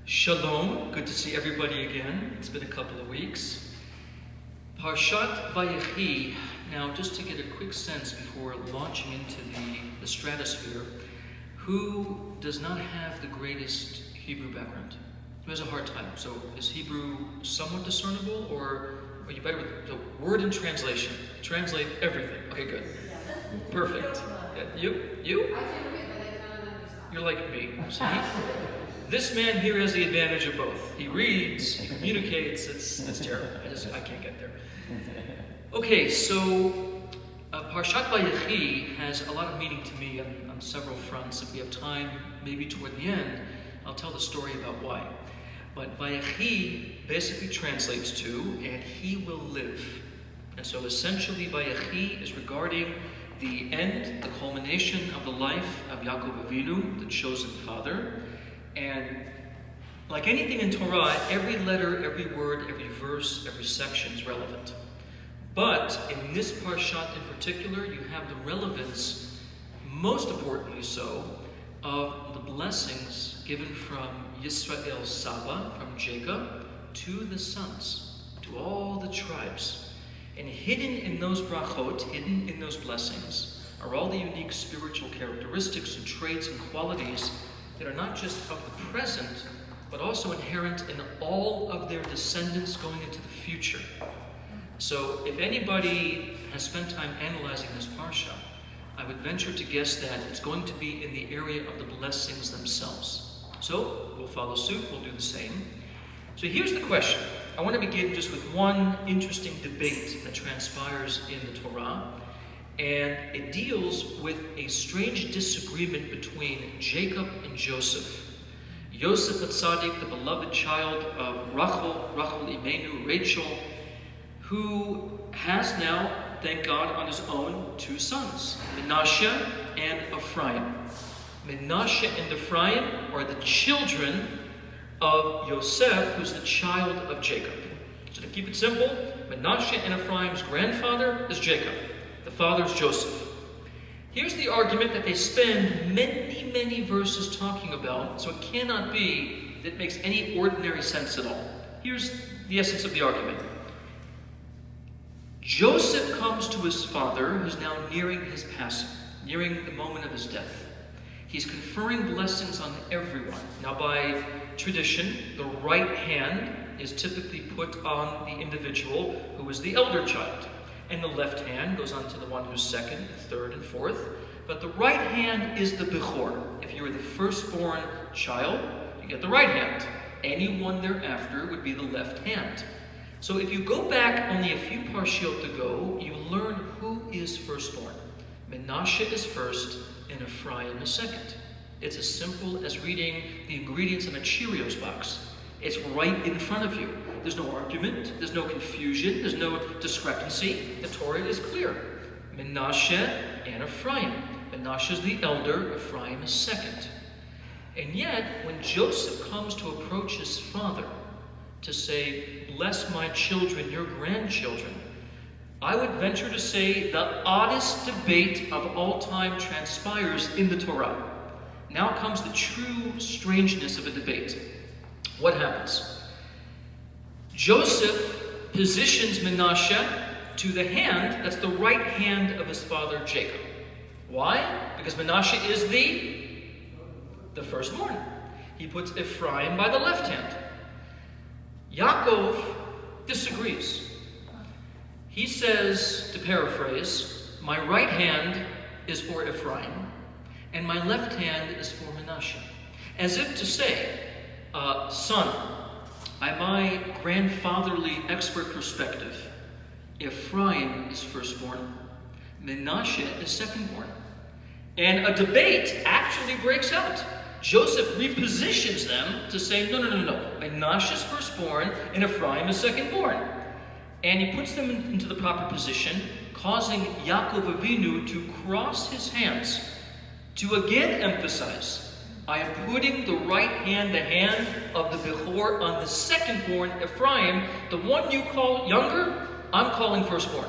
Shalom, good to see everybody again. It's been a couple of weeks. Parshas Vayechi. Now, just to get a quick sense before launching into the stratosphere, who does not have the greatest Hebrew background? Who has a hard time? So, is Hebrew somewhat discernible, or are you better with the word and translation? Translate everything. Okay, good. Perfect. Yeah, you? I can read, but I cannot understand. You're like me. See? This man here has the advantage of both. He reads, he communicates, it's terrible. I can't get there. Okay, so Parshas Vayechi has a lot of meaning to me on several fronts. If we have time, maybe toward the end, I'll tell the story about why. But Vayechi basically translates to, and he will live. And so essentially Vayechi is regarding the end, the culmination of the life of Yaakov Avinu, the chosen father. And like anything in Torah, every letter, every word, every verse, every section is relevant. But in this parshat in particular, you have the relevance, most importantly so, of the blessings given from Yisrael's Saba, from Jacob, to the sons, to all the tribes. And hidden in those brachot, hidden in those blessings, are all the unique spiritual characteristics and traits and qualities that are not just of the present, but also inherent in all of their descendants going into the future. So if anybody has spent time analyzing this parsha, I would venture to guess that it's going to be in the area of the blessings themselves. So we'll follow suit, we'll do the same. So here's the question. I want to begin just with one interesting debate that transpires in the Torah. And it deals with a strange disagreement between Jacob and Joseph. Yosef HaTzadik, the beloved child of Rachel Imenu, Rachel, who has now, thank God, on his own, two sons, Menashe and Ephrayim. Menashe and Ephrayim are the children of Yosef, who's the child of Jacob. So to keep it simple, Menashe and Ephraim's grandfather is Jacob. The father is Joseph. Here's the argument that they spend many, many verses talking about, so it cannot be that it makes any ordinary sense at all. Here's the essence of the argument. Joseph comes to his father, who's now nearing his passing, nearing the moment of his death. He's conferring blessings on everyone. Now, by tradition, the right hand is typically put on the individual who is the elder child. And the left hand goes on to the one who's second, third, and fourth. But the right hand is the Bechor. If you were the firstborn child, you get the right hand. Anyone thereafter would be the left hand. So if you go back only a few parshiot ago, you learn who is firstborn. Menashe is first, and Ephraim is second. It's as simple as reading the ingredients in a Cheerios box. It's right in front of you. There's no argument, there's no confusion, there's no discrepancy. The Torah is clear. Menashe and Ephraim. Menashe is the elder, Ephraim is second. And yet, when Joseph comes to approach his father to say, bless my children, your grandchildren, I would venture to say the oddest debate of all time transpires in the Torah. Now comes the true strangeness of a debate. What happens? Joseph positions Menashe to the hand that's the right hand of his father Jacob. Why? Because Menashe is the firstborn. He puts Ephraim by the left hand. Yaakov disagrees. He says, to paraphrase, my right hand is for Ephraim, and my left hand is for Menashe. As if to say, son, by my grandfatherly expert perspective, Ephraim is firstborn, Menashe is secondborn. And a debate actually breaks out. Joseph repositions them to say, no. Menashe is firstborn and Ephraim is secondborn. And he puts them into the proper position, causing Yaakov Avinu to cross his hands to again emphasize, I am putting the right hand, the hand of the Bechor, on the secondborn Ephraim. The one you call younger, I'm calling firstborn.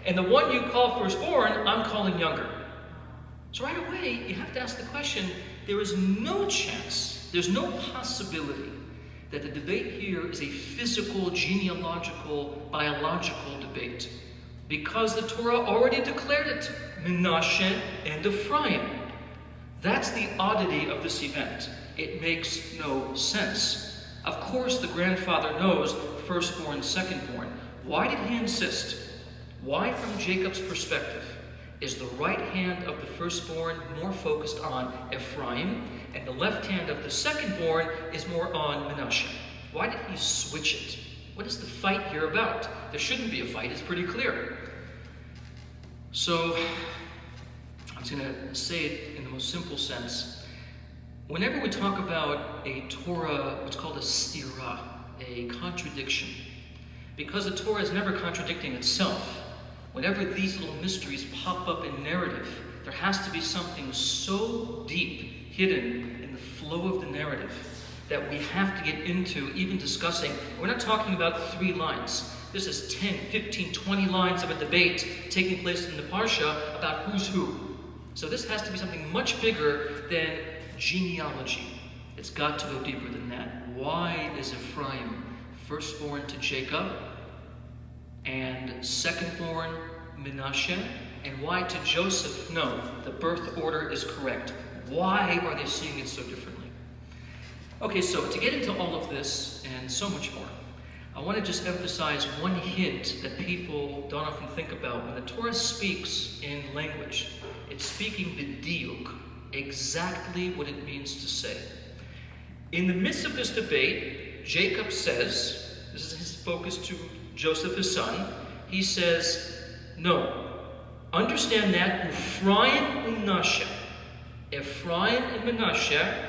And the one you call firstborn, I'm calling younger. So right away, you have to ask the question, there is no chance, there's no possibility that the debate here is a physical, genealogical, biological debate, because the Torah already declared it, Menashe and Ephrayim. That's the oddity of this event. It makes no sense. Of course, the grandfather knows firstborn, secondborn. Why did he insist? Why, from Jacob's perspective, is the right hand of the firstborn more focused on Ephraim, and the left hand of the secondborn is more on Menashe? Why did he switch it? What is the fight here about? There shouldn't be a fight, it's pretty clear. So, I'm just going to say it in the most simple sense. Whenever we talk about a Torah, what's called a stira, a contradiction, because the Torah is never contradicting itself, whenever these little mysteries pop up in narrative, there has to be something so deep hidden in the flow of the narrative that we have to get into even discussing. We're not talking about 3 lines. This is 10, 15, 20 lines of a debate taking place in the Parsha about who's who. So this has to be something much bigger than genealogy. It's got to go deeper than that. Why is Ephraim firstborn to Jacob and secondborn Menashe? And why to Joseph? No, the birth order is correct. Why are they seeing it so differently? Okay, so to get into all of this and so much more, I want to just emphasize one hint that people don't often think about. When the Torah speaks in language, it's speaking b'diuk, exactly what it means to say. In the midst of this debate, Jacob says, this is his focus to Joseph, his son, he says, no, understand that Ephraim and Menashe, Ephraim and Menashe,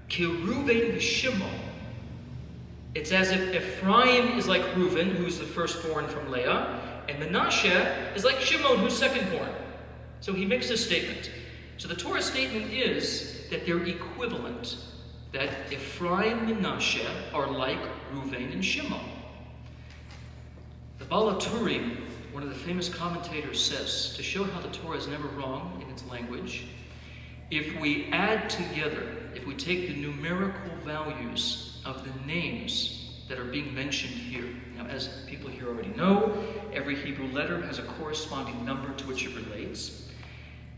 ki Reuven v'Shimon. It's as if Ephraim is like Reuven, who's the firstborn from Leah, and Menashe is like Shimon, who's secondborn. So he makes this statement. So the Torah statement is that they're equivalent, that Ephraim and Menashe are like Reuven and Shimon. The Baal HaTurim, one of the famous commentators, says, to show how the Torah is never wrong in its language, if we add together, if we take the numerical values of the names that are being mentioned here. Now, as people here already know, every Hebrew letter has a corresponding number to which it relates.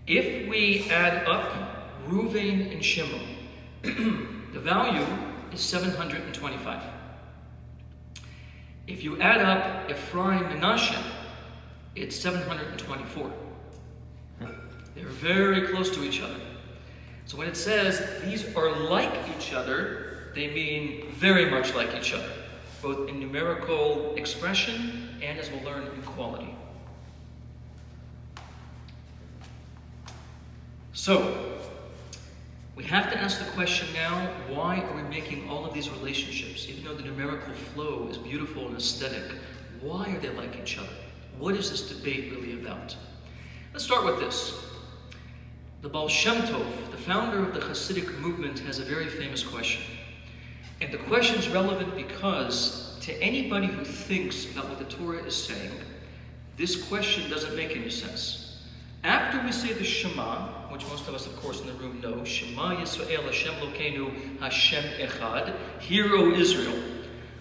If we add up Reuven and Shimon, the value is 725. If you add up Ephraim and Menashe, it's 724. They're very close to each other. So when it says these are like each other, they mean very much like each other, both in numerical expression and, as we'll learn, in quality. So, we have to ask the question now, why are we making all of these relationships? Even though the numerical flow is beautiful and aesthetic, why are they like each other? What is this debate really about? Let's start with this. The Baal Shem Tov, the founder of the Hasidic movement, has a very famous question. And the question is relevant because to anybody who thinks about what the Torah is saying, this question doesn't make any sense. After we say the Shema, which most of us, of course, in the room know, Shema Yisrael Hashem Lokeinu Hashem Echad, Hear, O Israel.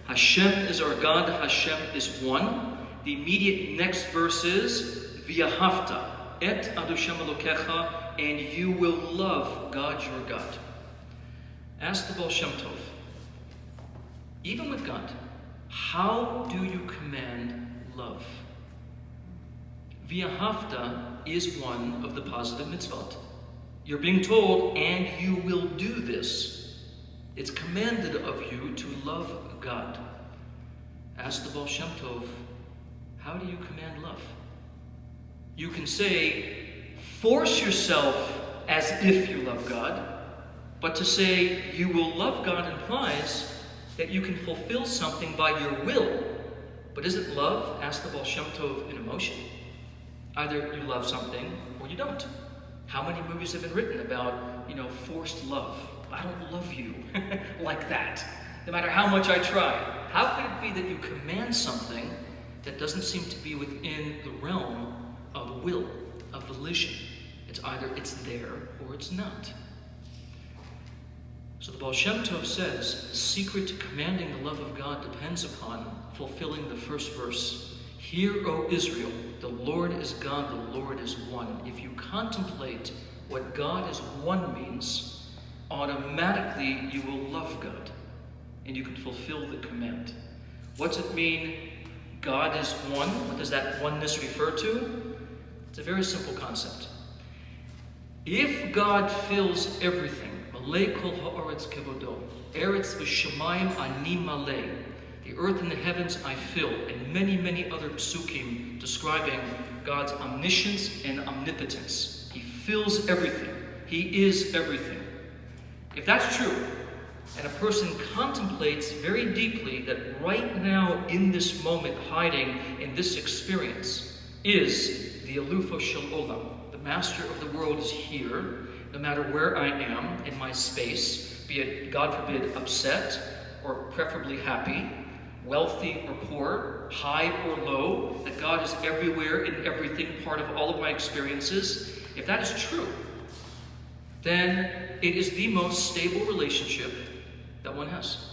Hashem is our God, Hashem is one. The immediate next verse is V'yahavta et Ad Hashem Elokecha, and you will love God your God. Ask the Baal Shem Tov, even with God, how do you command love? V'yahavta is one of the positive mitzvot. You're being told, and you will do this. It's commanded of you to love God. Ask the Baal Shem Tov, how do you command love? You can say, force yourself as if you love God, but to say you will love God implies that you can fulfill something by your will. But isn't love, ask the Baal Shem Tov, an emotion? Either you love something or you don't. How many movies have been written about, forced love? I don't love you like that, no matter how much I try. How could it be that you command something that doesn't seem to be within the realm of will, of volition? It's either it's there or it's not. So the Baal Shem Tov says, the secret to commanding the love of God depends upon fulfilling the first verse. Hear, O Israel, the Lord is God, the Lord is one. If you contemplate what God is one means, automatically you will love God, and you can fulfill the command. What's it mean, God is one? What does that oneness refer to? It's a very simple concept. If God fills everything, Malay kol ha'aretz kevodo, eretz v'shamayim ani malay, the earth and the heavens I fill, and many, many other psukim describing God's omniscience and omnipotence. He fills everything. He is everything. If that's true, and a person contemplates very deeply that right now, in this moment, hiding in this experience, is the Alufo Shel Olam. The master of the world is here, no matter where I am in my space, be it, God forbid, upset, or preferably happy, wealthy or poor, high or low, that God is everywhere in everything, part of all of my experiences. If that is true, then it is the most stable relationship that one has.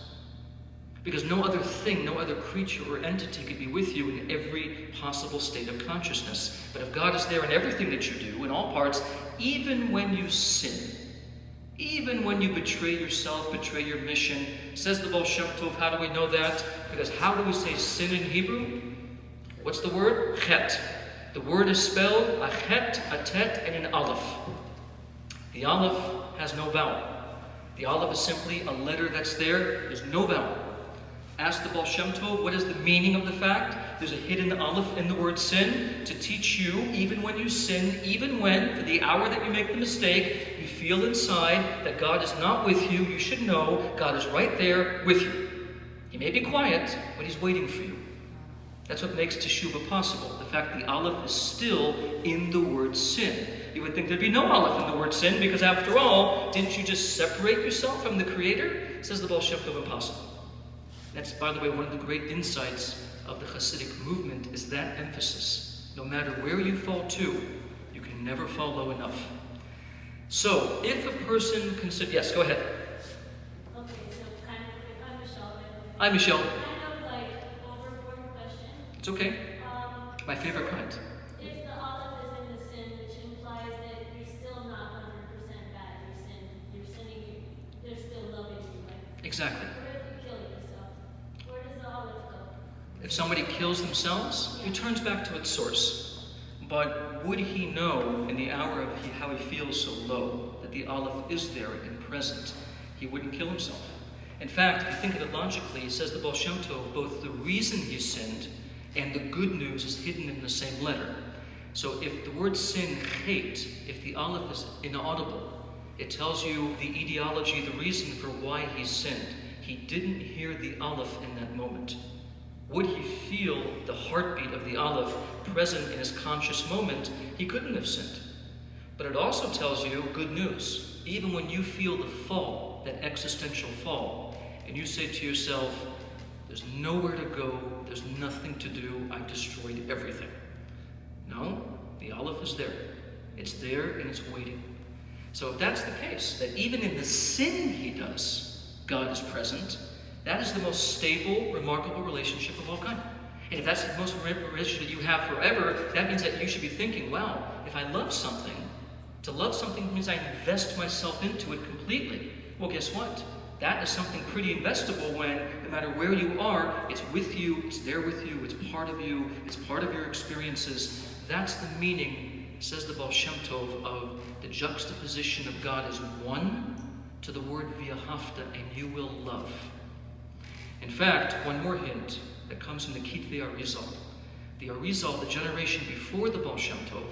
Because no other thing, no other creature or entity could be with you in every possible state of consciousness. But if God is there in everything that you do, in all parts, even when you sin, even when you betray yourself, betray your mission, says the Baal Shem Tov, how do we know that? Because how do we say sin in Hebrew? What's the word? Chet. The word is spelled a chet, a tet, and an aleph. The aleph has no vowel. The aleph is simply a letter that's there. There's no vowel. Ask the Baal Shem Tov, what is the meaning of the fact? There's a hidden aleph in the word sin to teach you, even when you sin, even when, for the hour that you make the mistake, you feel inside that God is not with you, you should know God is right there with you. He may be quiet, but he's waiting for you. That's what makes teshuvah possible. The fact the aleph is still in the word sin. You would think there'd be no aleph in the word sin, because after all, didn't you just separate yourself from the Creator? Says the Baal Shem Tov, impossible. That's, by the way, one of the great insights of the Hasidic movement is that emphasis. No matter where you fall to, you can never fall low enough. So, if a person considers... Yes, go ahead. Okay, so kind of, I'm Michelle. Hi, Michelle. Kind of like overboard question. It's okay. My favorite kind. If the aleph is in the sin, which implies that you're still not 100% bad, you're sinning, they're still loving you, right? Exactly. What if you kill yourself? Where does the aleph go? If somebody kills themselves, it turns back to its source. But would he know in the hour of how he feels so low that the aleph is there and present? He wouldn't kill himself. In fact, if you think of it logically, says the Baal Shem Tov, both the reason he sinned and the good news is hidden in the same letter. So if the word sin, hate, if the aleph is inaudible, it tells you the etiology, the reason for why he sinned. He didn't hear the aleph in that moment. Would he feel the heartbeat of the aleph present in his conscious moment, he couldn't have sinned. But it also tells you good news. Even when you feel the fall, that existential fall, and you say to yourself, there's nowhere to go, there's nothing to do, I've destroyed everything. No, the aleph is there. It's there and it's waiting. So if that's the case, that even in the sin he does, God is present, that is the most stable, remarkable relationship of all kind. And if that's the most relationship that you have forever, that means that you should be thinking, wow, if I love something, to love something means I invest myself into it completely. Well, guess what? That is something pretty investable when, no matter where you are, it's with you, it's there with you, it's part of you, it's part of your experiences. That's the meaning, says the Baal Shem Tov, of the juxtaposition of God as one to the word v'ahavta, and you will love. In fact, one more hint that comes from the Kitvei Arizal. The Arizal, the generation before the Baal Shem Tov,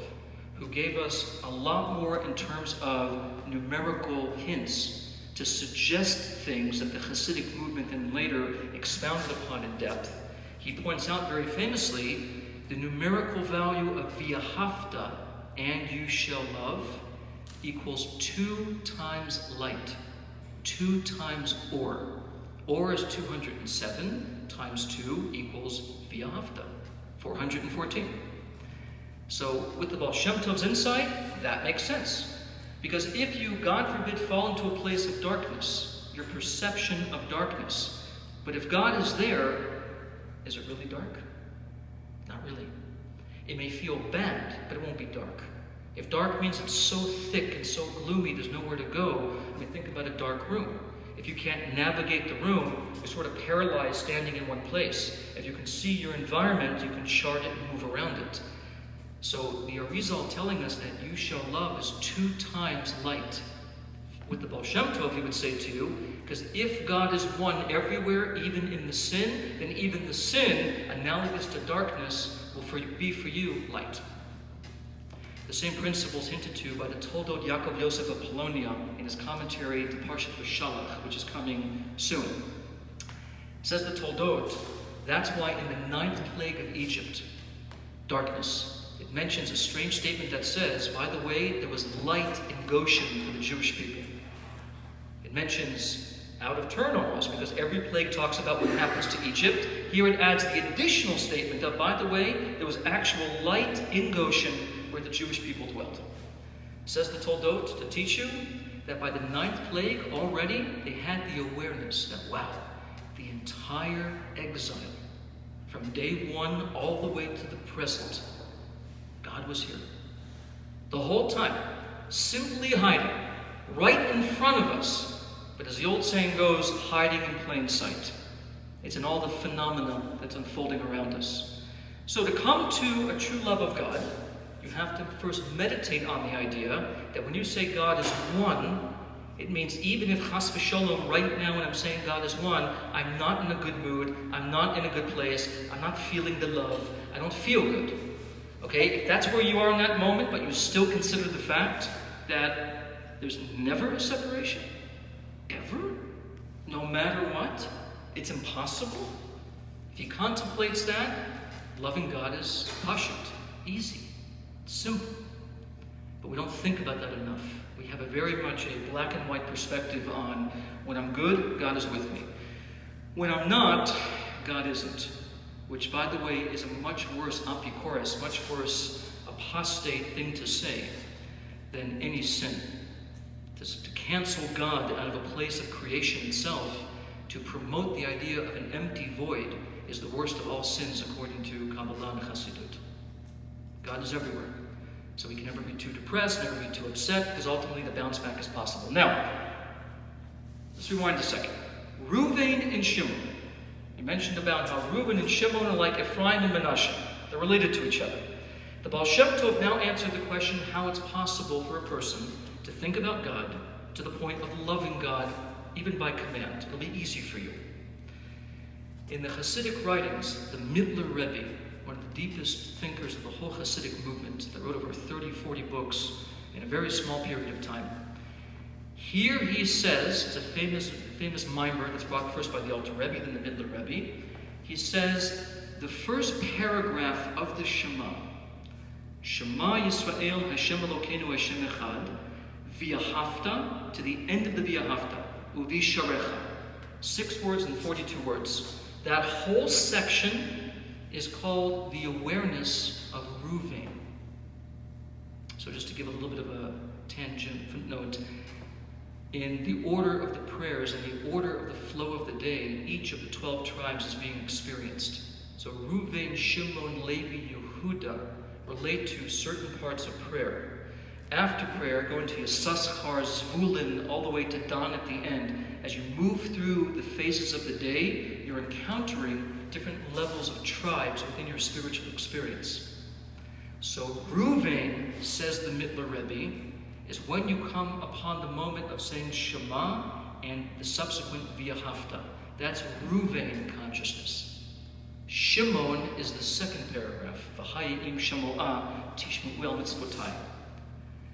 who gave us a lot more in terms of numerical hints to suggest things that the Hasidic movement then later expounded upon in depth. He points out very famously the numerical value of v'ahavta, and you shall love, equals 2 times light, 2 times or. Or is 207 times 2 equals v'ahavta, 414. So with the Baal Shem Tov's insight, that makes sense. Because if you, God forbid, fall into a place of darkness, your perception of darkness. But if God is there, is it really dark? Not really. It may feel bad, but it won't be dark. If dark means it's so thick and so gloomy there's nowhere to go, I mean, think about a dark room. If you can't navigate the room, you're sort of paralyzed standing in one place. If you can see your environment, you can chart it and move around it. So the Arizal telling us that you shall love is 2 times light. With the Baal Shem Tov, he would say to you, because if God is one everywhere, even in the sin, then even the sin, analogous to darkness, will be for you light. The same principle is hinted to by the Toldot Yaakov Yosef of Polonia in his commentary to Parshas Vayechi, which is coming soon. Says the Toldot, that's why in the 9th plague of Egypt, darkness, it mentions a strange statement that says, by the way, there was light in Goshen for the Jewish people. It mentions, out of turn almost, because every plague talks about what happens to Egypt. Here it adds the additional statement of, by the way, there was actual light in Goshen where the Jewish people dwelt. Says the Toldot to teach you that by the 9th plague already they had the awareness that, wow, the entire exile, from day 1 all the way to the present, God was here. The whole time, simply hiding, right in front of us. But as the old saying goes, hiding in plain sight. It's in all the phenomena that's unfolding around us. So to come to a true love of God, you have to first meditate on the idea that when you say God is one, it means even if chas v'sholom right now when I'm saying God is one, I'm not in a good mood, I'm not in a good place, I'm not feeling the love, I don't feel good. Okay, if that's where you are in that moment, but you still consider the fact that there's never a separation, ever, no matter what, it's impossible. If he contemplates that, loving God is pashut, easy, simple. But we don't think about that enough. We have a very much a black and white perspective on when I'm good, God is with me. When I'm not, God isn't. Which, by the way, is a much worse apikoros, much worse apostate thing to say than any sin. To cancel God out of a place of creation itself, to promote the idea of an empty void, is the worst of all sins according to Kabbalah and Chassidut. God is everywhere. So we can never be too depressed, never be too upset, because ultimately the bounce back is possible. Now, let's rewind a second. Reuven and Shimon. You mentioned about how Reuben and Shimon are like Ephraim and Menashe. They're related to each other. The Baal Shem Tov now answered the question how it's possible for a person to think about God to the point of loving God, even by command. It'll be easy for you. In the Hasidic writings, the Mittler Rebbe, one of the deepest thinkers of the whole Hasidic movement, that wrote over 30, 40 books in a very small period of time. Here he says, it's a famous mimer that's brought first by the Alter Rebbe, then the Mittler Rebbe. He says, the first paragraph of the Shema, Shema Yisrael Hashem Elokeinu Hashem Echad, V'ahavta, to the end of the V'ahavta, U'visharecha. 6 words and 42 words. That whole section is called the awareness of Reuven. So just to give a little bit of a tangent footnote, in the order of the prayers and the order of the flow of the day, each of the 12 tribes is being experienced. So Reuven, Shimon, Levi, Yehuda relate to certain parts of prayer. After prayer, go into Yisachar, Zvulun, all the way to Dan at the end. As you move through the phases of the day, you're encountering different levels of tribes within your spiritual experience. So Reuven, says the Mittler Rebbe, is when you come upon the moment of saying Shema and the subsequent V'ahavta. That's Reuven consciousness. Shimon is the second paragraph. V'hayim shamo'ah tishmu'el mitzvotai.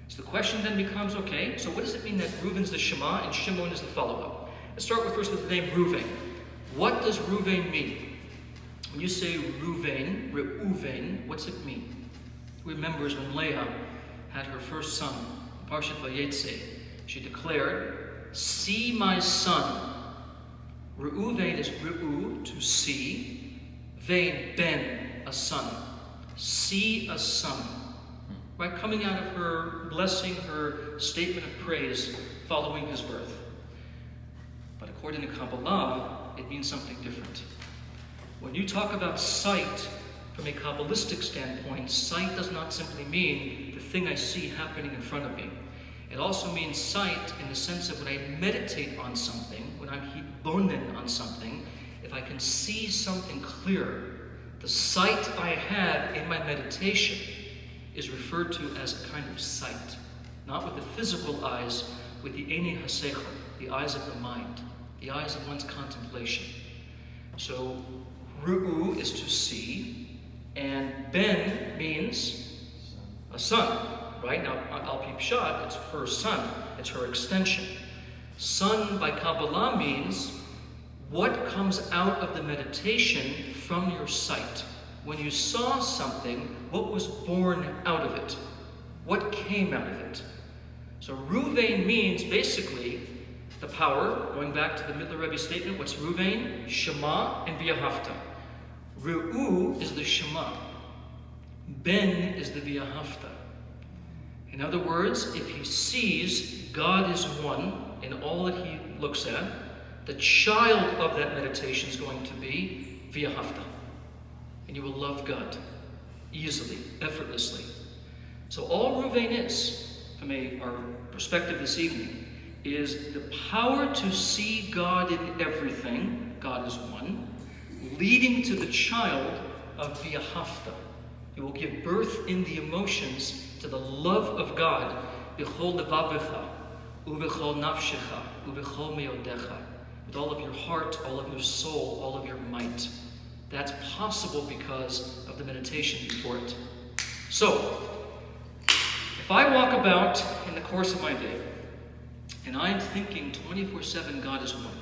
So the question then becomes, okay, so what does it mean that Reuven's the Shema and Shimon is the follow-up? Let's start first with the name Reuven. What does Reuven mean? When you say Reuven, what's it mean? Who remembers when Leah had her first son, Parshas Vayechi, she declared, see my son. Reuven is Reu, to see. Vein, ben, a son. See a son. Right, coming out of her blessing, her statement of praise following his birth. according to Kabbalah, it means something different. When you talk about sight, from a Kabbalistic standpoint, sight does not simply mean the thing I see happening in front of me. It also means sight in the sense of when I meditate on something, when I'm hitbonen on something, if I can see something clear, the sight I have in my meditation is referred to as a kind of sight. Not with the physical eyes, with the einei hasechel, the eyes of the mind, the eyes of one's contemplation. So, ru'u is to see, and ben means a son, right? Now, al pi pshat, it's her son, it's her extension. Son by Kabbalah means what comes out of the meditation from your sight. When you saw something, what was born out of it? What came out of it? So Ruvain means basically the power, going back to the Middle Rebbe statement, what's Ruvain? Shema and V'ahavta. Ru'u is the Shema. Ben is the V'ahavta. In other words, if he sees God is one in all that he looks at, the child of that meditation is going to be V'ahavta. And you will love God easily, effortlessly. So all Ruvain is, from our perspective this evening, is the power to see God in everything, God is one, leading to the child of V'ahavta. You will give birth in the emotions to the love of God, b'chol levavecha, u'b'chol nafshecha, u'b'chol meodecha, with all of your heart, all of your soul, all of your might. That's possible because of the meditation before it. So, if I walk about in the course of my day, and I'm thinking 24/7 God is one,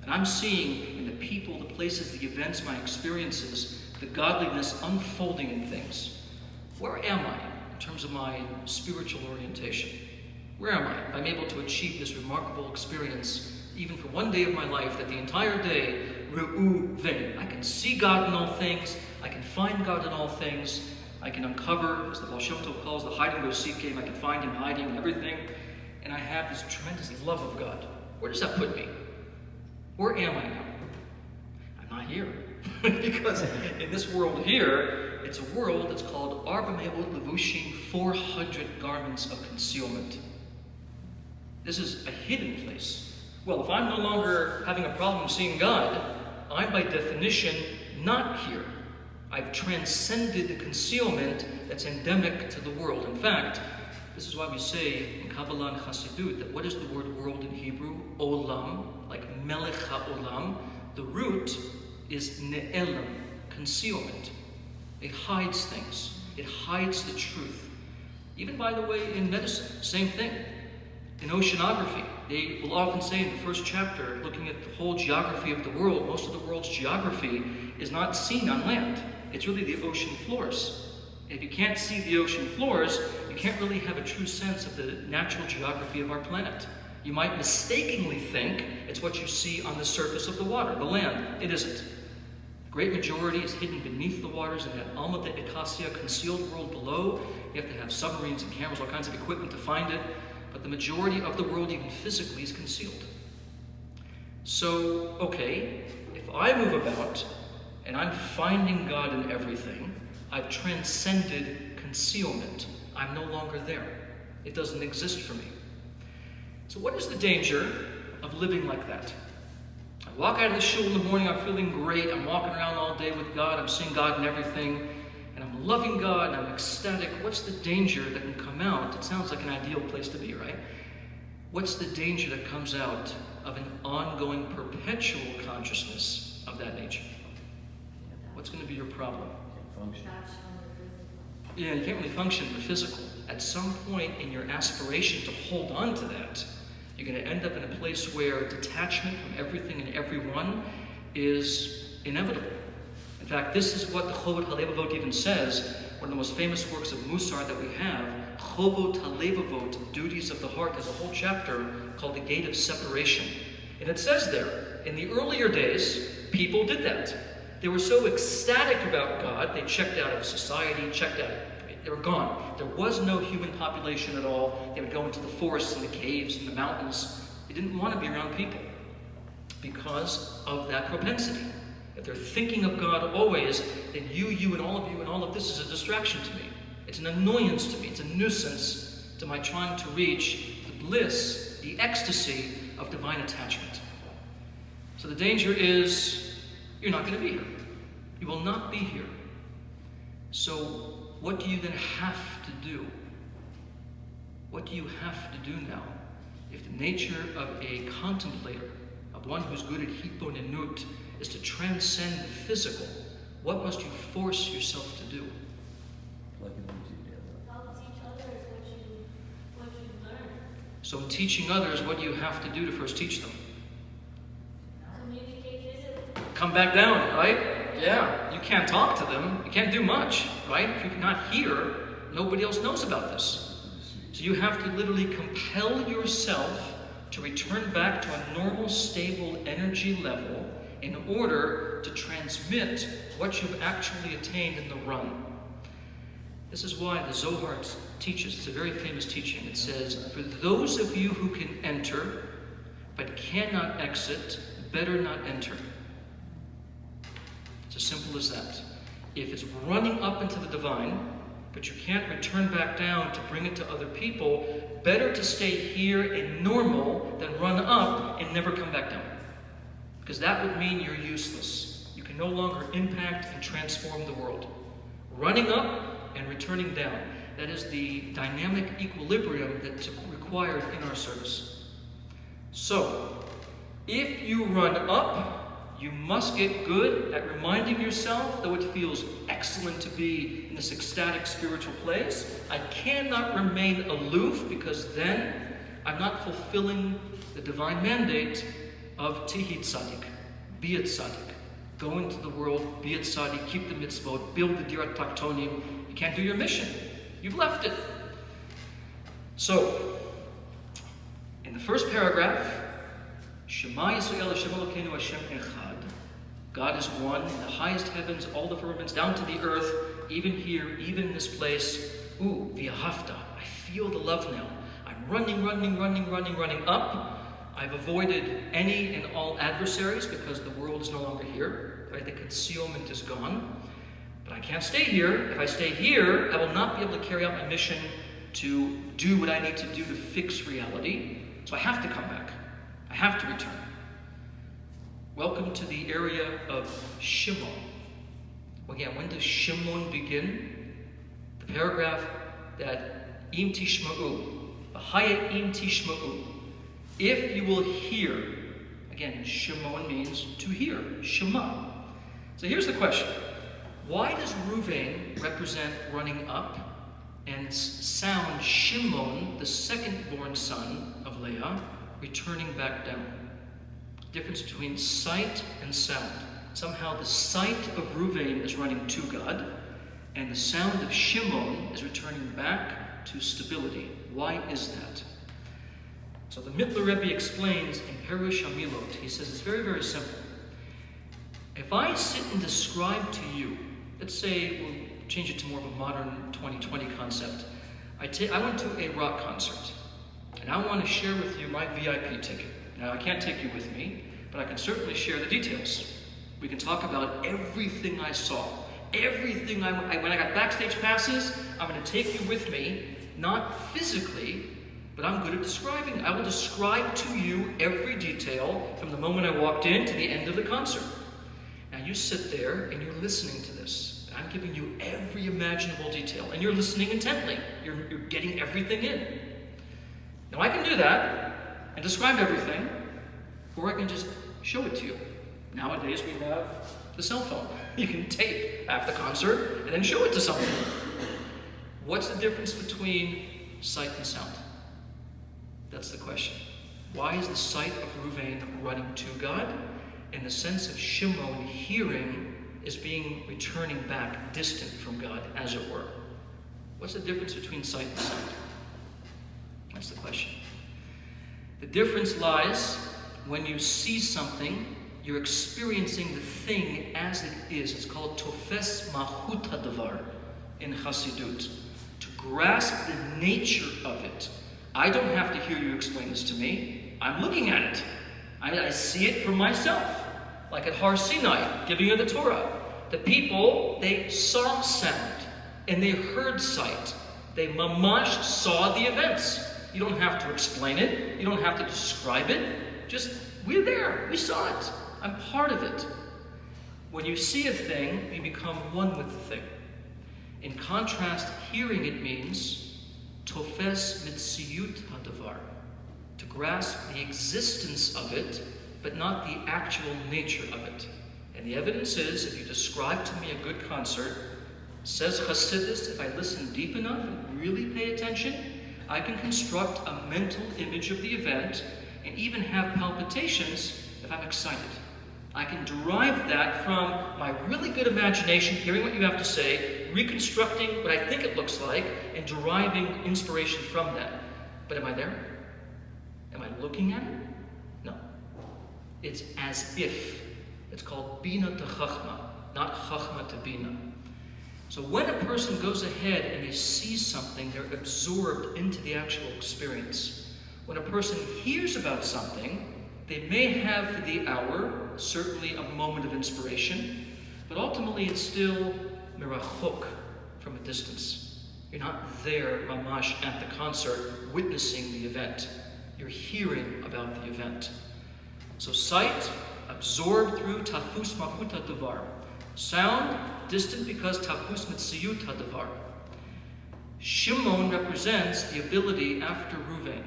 and I'm seeing in the people, the places, the events, my experiences, the godliness unfolding in things, where am I in terms of my spiritual orientation? Where am I? If I'm able to achieve this remarkable experience, even for one day of my life, that the entire day, Ru'u Vein, I can see God in all things, I can find God in all things, I can uncover, as the Baal Shem Tov calls the hide and go seek game, I can find him hiding in everything, and I have this tremendous love of God. Where does that put me? Where am I now? I'm not here. Because in this world here, it's a world that's called Arba Me'od Levushim, 400 garments of concealment. This is a hidden place. Well, if I'm no longer having a problem seeing God, I'm by definition not here. I've transcended the concealment that's endemic to the world. In fact, this is why we say in Kabbalah and Chassidut that what is the word world in Hebrew? Olam, like Melech HaOlam. The root is Ne'elam, concealment. It hides things. It hides the truth. Even, by the way, in medicine, same thing. In oceanography, they will often say in the first chapter, looking at the whole geography of the world, most of the world's geography is not seen on land. It's really the ocean floors. If you can't see the ocean floors, you can't really have a true sense of the natural geography of our planet. You might mistakenly think it's what you see on the surface of the water, the land. It isn't. The great majority is hidden beneath the waters in that Alma de Ecasia concealed world below. You have to have submarines and cameras, all kinds of equipment to find it. But the majority of the world, even physically, is concealed. So, okay, if I move about and I'm finding God in everything, I've transcended concealment. I'm no longer there. It doesn't exist for me. So what is the danger of living like that? I walk out of the shul in the morning, I'm feeling great, I'm walking around all day with God, I'm seeing God in everything, and I'm loving God, and I'm ecstatic. What's the danger that can come out? It sounds like an ideal place to be, right? What's the danger that comes out of an ongoing, perpetual consciousness of that nature? What's going to be your problem? Yeah, you can't really function in the physical. At some point in your aspiration to hold on to that, you're going to end up in a place where detachment from everything and everyone is inevitable. In fact, this is what the Chovot HaLevavot even says, one of the most famous works of Musar that we have, Chovot HaLevavot, Duties of the Heart. There's a whole chapter called The Gate of Separation. And it says there, in the earlier days, people did that. They were so ecstatic about God, they checked out of society, checked out, they were gone. There was no human population at all. They would go into the forests and the caves and the mountains. They didn't want to be around people. because of that propensity. If they're thinking of God always, then you, and all of this is a distraction to me. It's an annoyance to me. It's a nuisance to my trying to reach the bliss, the ecstasy of divine attachment. So the danger is, you're not going to be here. You will not be here. So what do you then have to do? What do you have to do now? If the nature of a contemplator, of one who's good at hiponenut, is to transcend the physical, what must you force yourself to do? Help teach others what you've learned. So in teaching others, what do you have to do to first teach them? Communicate physically. Come back down, right? Yeah, you can't talk to them. You can't do much, right? If you're not here, nobody else knows about this. So you have to literally compel yourself to return back to a normal, stable energy level in order to transmit what you've actually attained in the run. This is why the Zohar teaches, it's a very famous teaching. It says, for those of you who can enter but cannot exit, better not enter. It's as simple as that. If it's running up into the divine, but you can't return back down to bring it to other people, better to stay here in normal than run up and never come back down. Because that would mean you're useless. You can no longer impact and transform the world. Running up and returning down. That is the dynamic equilibrium that's required in our service. So, if you run up, you must get good at reminding yourself, though it feels excellent to be in this ecstatic spiritual place, I cannot remain aloof because then I'm not fulfilling the divine mandate of Tihi Tzadik, be a Tzadik. Go into the world, be a Tzadik, keep the mitzvot, build the Dirat Taktonim. You can't do your mission. You've left it. So, in the first paragraph, Shema Yisrael Hashem Elokeinu Hashem Echad. God is one, in the highest heavens, all the firmaments, down to the earth, even here, even in this place. Ooh, v'ahavta. I feel the love now. I'm running up. I've avoided any and all adversaries because the world is no longer here. Right? The concealment is gone. But I can't stay here. If I stay here, I will not be able to carry out my mission to do what I need to do to fix reality. So I have to come back. I have to return. Welcome to the area of Shimon. Again, when does Shimon begin? The paragraph that Im Tishma'u, V'haya Im Tishma'u. If you will hear, again, Shimon means to hear, Shema. So here's the question. Why does Ruvain represent running up and sound Shimon, the second-born son of Leah, returning back down? Difference between sight and sound. Somehow the sight of Ruvain is running to God, and the sound of Shimon is returning back to stability. Why is that? So the Mittler Rebbe explains in Perush Hamilot, he says it's very, very simple. If I sit and describe to you, let's say we'll change it to more of a modern 2020 concept. I went to a rock concert, and I want to share with you my VIP ticket. Now, I can't take you with me, but I can certainly share the details. We can talk about everything I saw, everything when I got backstage passes. I'm going to take you with me, not physically, but I'm good at describing. I will describe to you every detail from the moment I walked in to the end of the concert. Now you sit there and you're listening to this. I'm giving you every imaginable detail, and you're listening intently. You're getting everything in. Now I can do that and describe everything, or I can just show it to you. Nowadays we have the cell phone. You can tape after the concert and then show it to someone. What's the difference between sight and sound? That's the question. Why is the sight of Ruvain running to God, and the sense of Shimon hearing is returning back distant from God, as it were? What's the difference between sight and sound? That's the question. The difference lies when you see something, you're experiencing the thing as it is. It's called tofes mahut hadavar in Chassidut. To grasp the nature of it. I don't have to hear you explain this to me. I'm looking at it. I see it for myself, like at Har Sinai, giving of the Torah. The people, they saw sound, and they heard sight. They mamash saw the events. You don't have to explain it. You don't have to describe it. Just, we're there. We saw it. I'm part of it. When you see a thing, you become one with the thing. In contrast, hearing it means tofes mitziyut hadavar, to grasp the existence of it, but not the actual nature of it. And the evidence is, if you describe to me a good concert, says Hasidus, if I listen deep enough and really pay attention, I can construct a mental image of the event and even have palpitations if I'm excited. I can derive that from my really good imagination, hearing what you have to say, reconstructing what I think it looks like, and deriving inspiration from that. But am I there? Am I looking at it? No. It's as if. It's called bina to chachma, not chachma to bina. So when a person goes ahead and they see something, they're absorbed into the actual experience. When a person hears about something, they may have for the hour, certainly a moment of inspiration, but ultimately it's still mirachok, from a distance. You're not there, mamash, at the concert, witnessing the event. You're hearing about the event. So sight, absorbed through tafus mahut hadavar. Sound, distant because tafus mitziyut hadavar. Shimon represents the ability after Ruvain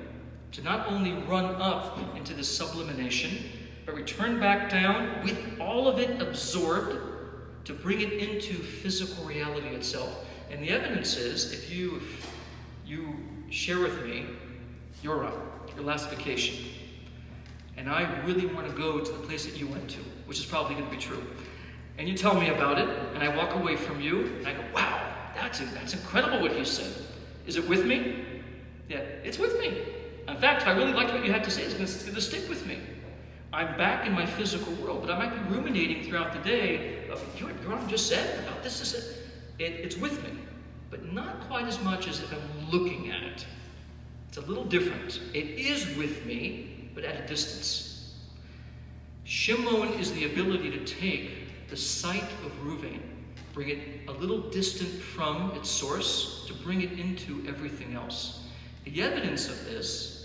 to not only run up into the sublimation, but return back down with all of it absorbed to bring it into physical reality itself. And the evidence is, if you share with me your last vacation, and I really want to go to the place that you went to, which is probably going to be true, and you tell me about it, and I walk away from you, and I go, wow, that's incredible what you said. Is it with me? Yeah, it's with me. In fact, if I really liked what you had to say, it's going to stick with me. I'm back in my physical world, but I might be ruminating throughout the day. Your Honor just said about this. It's with me, but not quite as much as if I'm looking at it. It's a little different. It is with me, but at a distance. Shimon is the ability to take the sight of Ruvain, bring it a little distant from its source, to bring it into everything else. The evidence of this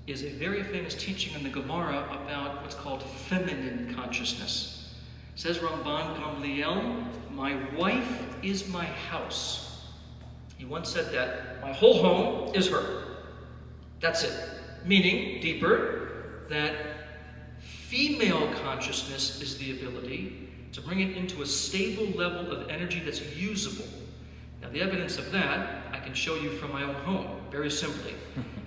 is a very famous teaching in the Gemara about what's called feminine consciousness. Says Ramban Gamliel, my wife is my house. He once said that my whole home is her. That's it. Meaning, deeper, that female consciousness is the ability to bring it into a stable level of energy that's usable. Now, the evidence of that I can show you from my own home, very simply.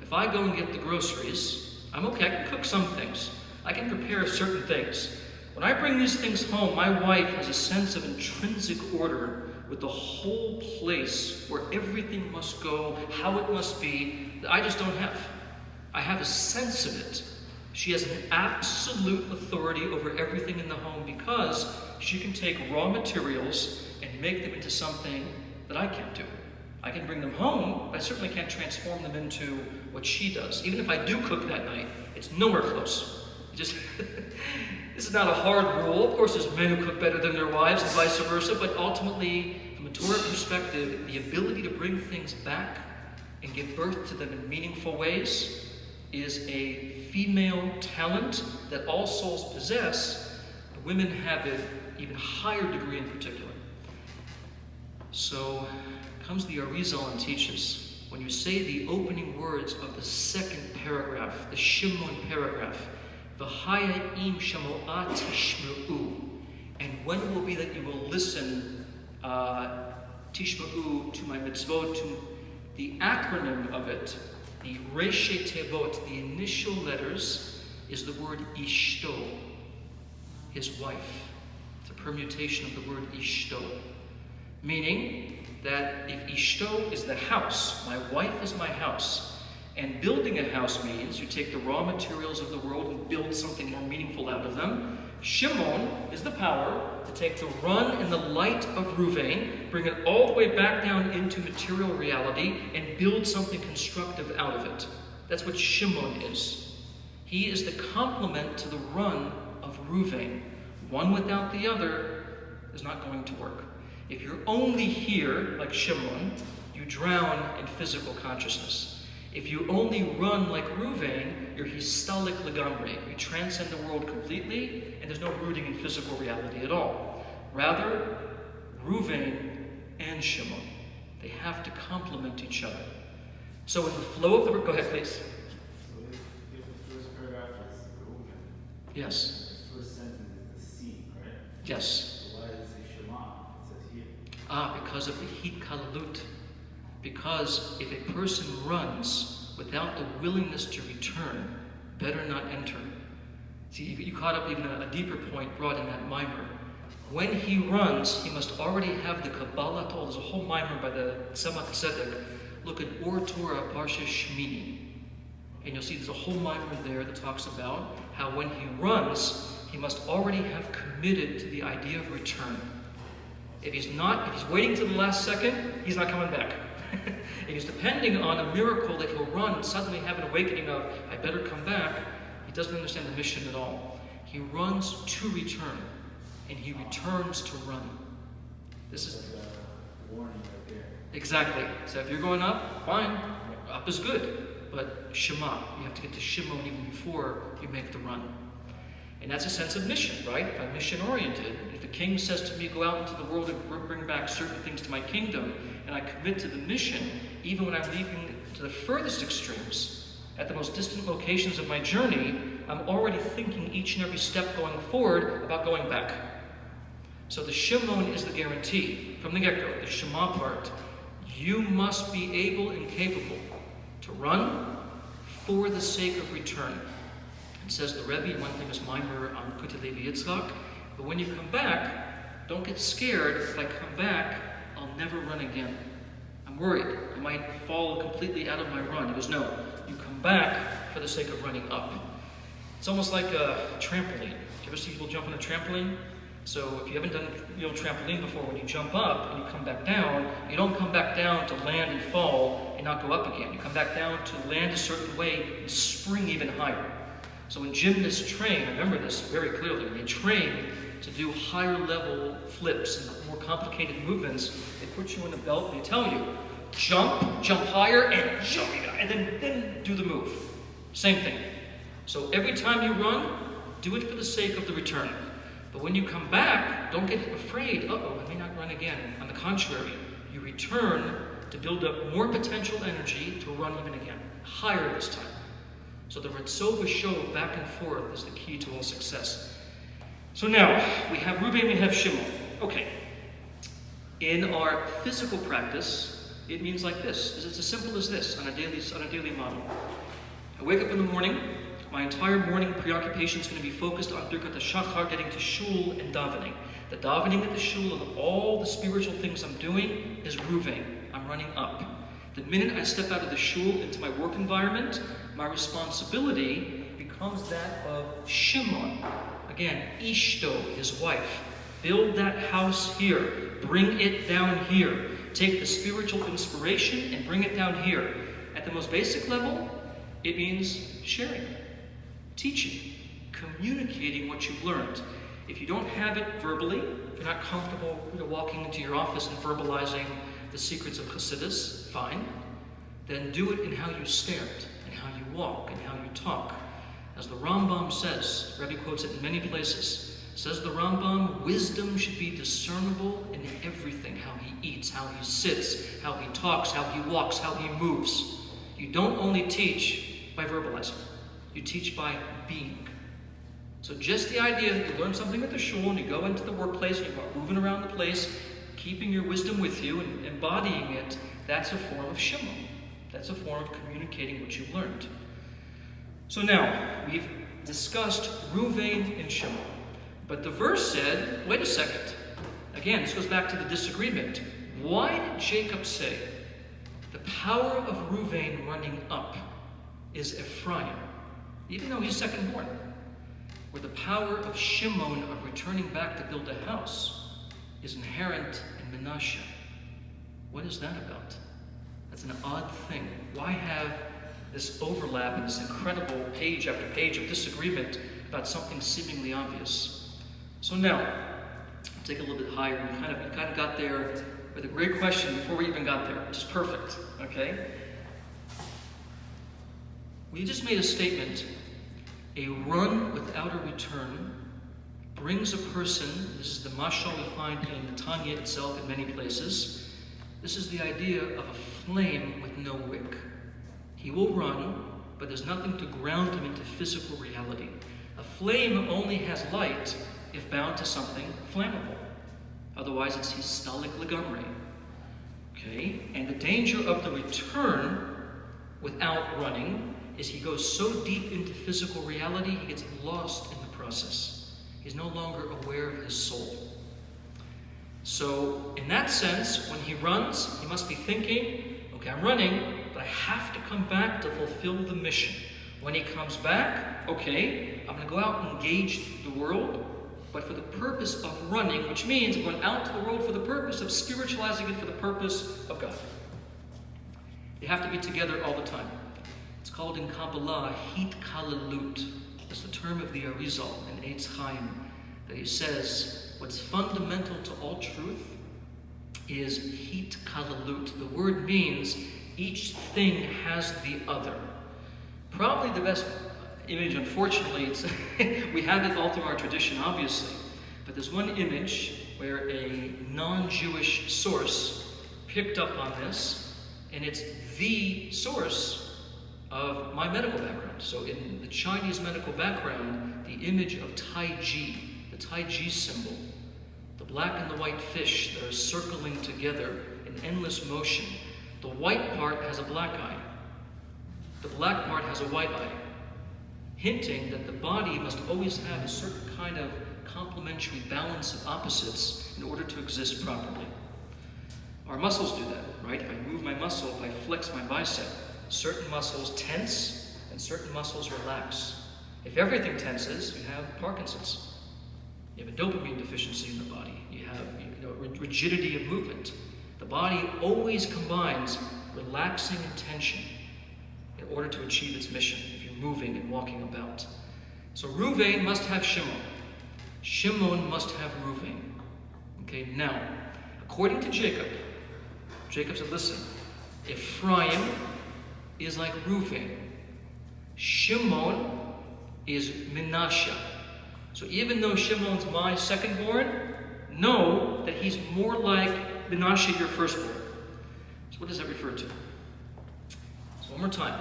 If I go and get the groceries, I'm okay, I can cook some things. I can prepare certain things. When I bring these things home, my wife has a sense of intrinsic order with the whole place where everything must go, how it must be, that I just don't have. I have a sense of it. She has an absolute authority over everything in the home because she can take raw materials and make them into something that I can't do. I can bring them home, but I certainly can't transform them into what she does. Even if I do cook that night, it's nowhere close. This is not a hard rule. Of course, there's men who cook better than their wives and vice versa, but ultimately, from a Torah perspective, the ability to bring things back and give birth to them in meaningful ways is a female talent that all souls possess, but women have an even higher degree in particular. So comes the Arizal and teaches, when you say the opening words of the second paragraph, the Shimon paragraph, V'haya'im shamo'at tishma'u, and when will be that you will listen, tishma'u, to my mitzvot, to the acronym of it, the Reshe Tevot, the initial letters, is the word Ishto, his wife. It's a permutation of the word Ishto. Meaning that if Ishto is the house, my wife is my house, and building a house means you take the raw materials of the world and build something more meaningful out of them. Shimon is the power to take the run and the light of Ruvain, bring it all the way back down into material reality, and build something constructive out of it. That's what Shimon is. He is the complement to the run of Reuven. One without the other is not going to work. If you're only here, like Shimon, you drown in physical consciousness. If you only run like Reuven, you're histalic legamre. You transcend the world completely, and there's no rooting in physical reality at all. Rather, Reuven and Shimon, they have to complement each other. So in the flow of the... Go ahead, please. So if the first paragraph is Reuven, Yes. the first sentence is the seed, right? Yes. So why does it say Shema? It says here. Because of the heat kalalut. Because if a person runs without the willingness to return, better not enter. See, you caught up even a deeper point brought in that mimer. When he runs, he must already have the Kabbalah told. There's a whole mimer by the Tzemach Tzedek. Look at Or Torah Parshas Shmini. And you'll see there's a whole mimer there that talks about how when he runs, he must already have committed to the idea of return. If he's waiting till the last second, he's not coming back. If he's depending on a miracle that he'll run and suddenly have an awakening of, I better come back, he doesn't understand the mission at all. He runs to return, and he returns to run. This is Like a warning right there. exactly. So if you're going up, fine. Up is good. But Shema, you have to get to Shimon even before you make the run. And that's a sense of mission, right? If I'm mission-oriented, if the king says to me, go out into the world and bring back certain things to my kingdom, and I commit to the mission, even when I'm leaving to the furthest extremes, at the most distant locations of my journey, I'm already thinking each and every step going forward about going back. So the Shimon is the guarantee from the get-go, the Shema part. You must be able and capable to run for the sake of return. It says the Rebbe, one thing is mimer on Kutei Levi Yitzchak, but when you come back, don't get scared. If I come back, I'll never run again. I'm worried. I might fall completely out of my run. He goes, no, you come back for the sake of running up. It's almost like a trampoline. Do you ever see people jump on a trampoline? So if you haven't done trampoline before, when you jump up and you come back down, you don't come back down to land and fall and not go up again. You come back down to land a certain way and spring even higher. So when gymnasts train, I remember this very clearly, when they train to do higher level flips and more complicated movements, they put you in a belt and they tell you, jump higher, and jump, and then do the move. Same thing. So every time you run, do it for the sake of the return. But when you come back, don't get afraid, I may not run again. On the contrary, you return to build up more potential energy to run even again, higher this time. So the rediscover show back and forth is the key to all success. So now, we have Reuven, we have Shimon. Okay. In our physical practice, it means like this. It's as simple as this on a daily model. I wake up in the morning. My entire morning preoccupation is going to be focused on Birkat HaShachar, getting to shul and davening. The davening at the shul and all the spiritual things I'm doing is Reuven. I'm running up. The minute I step out of the shul into my work environment, my responsibility becomes that of Shimon. Again, Ishto, his wife. Build that house here. Bring it down here. Take the spiritual inspiration and bring it down here. At the most basic level, it means sharing, teaching, communicating what you've learned. If you don't have it verbally, if you're not comfortable walking into your office and verbalizing the secrets of Chassidus, fine. Then do it in how you stand, and how you walk, and how you talk. As the Rambam says, Rebbe quotes it in many places, says the Rambam, wisdom should be discernible in everything, how he eats, how he sits, how he talks, how he walks, how he moves. You don't only teach by verbalizing. You teach by being. So just the idea that you learn something at the shul and you go into the workplace and you're moving around the place, keeping your wisdom with you and embodying it, that's a form of Shimon. That's a form of communicating what you've learned. So now, we've discussed Reuven and Shimon. But the verse said, wait a second. Again, this goes back to the disagreement. Why did Jacob say, the power of Reuven running up is Ephraim, even though he's second-born, where the power of Shimon of returning back to build a house is inherent in Menashe? What is that about? That's an odd thing. Why have this overlap and this incredible page after page of disagreement about something seemingly obvious. So now, take it a little bit higher. You kind of got there with a great question before we even got there, which is perfect. Okay? We just made a statement. A run without a return brings a person, this is the mashal we find in the Tanya itself in many places, this is the idea of a flame with no wick. He will run, but there's nothing to ground him into physical reality. A flame only has light if bound to something flammable. Otherwise, it's histalic legamre. Okay? And the danger of the return without running is he goes so deep into physical reality, he gets lost in the process. He's no longer aware of his soul. So, in that sense, when he runs, he must be thinking, okay, I'm running, but I have to come back to fulfill the mission. When he comes back, okay, I'm going to go out and engage the world, but for the purpose of running, which means I'm going out to the world for the purpose of spiritualizing it for the purpose of God. They have to be together all the time. It's called in Kabbalah, hit kalalut. That's the term of the Arizal in Exile, that he says, what's fundamental to all truth is hit kalalut. The word means each thing has the other. Probably the best image, unfortunately, it's we have it all through our tradition, obviously, but there's one image where a non-Jewish source picked up on this, and it's the source of my medical background. So in the Chinese medical background, the image of Tai Chi, the Tai Chi symbol, the black and the white fish that are circling together in endless motion. The white part has a black eye. The black part has a white eye, hinting that the body must always have a certain kind of complementary balance of opposites in order to exist properly. Our muscles do that, right? If I move my muscle, if I flex my bicep, certain muscles tense and certain muscles relax. If everything tenses, you have Parkinson's. You have a dopamine deficiency in the body. You have rigidity of movement. The body always combines relaxing and tension in order to achieve its mission if you're moving and walking about. So Ruvain must have Shimon. Shimon must have Ruvain. Okay, now, according to Jacob said, listen, Ephraim is like Ruvain. Shimon is Menashe. So even though Shimon's my secondborn, know that he's more like Menashe, your firstborn. So what does that refer to? So one more time.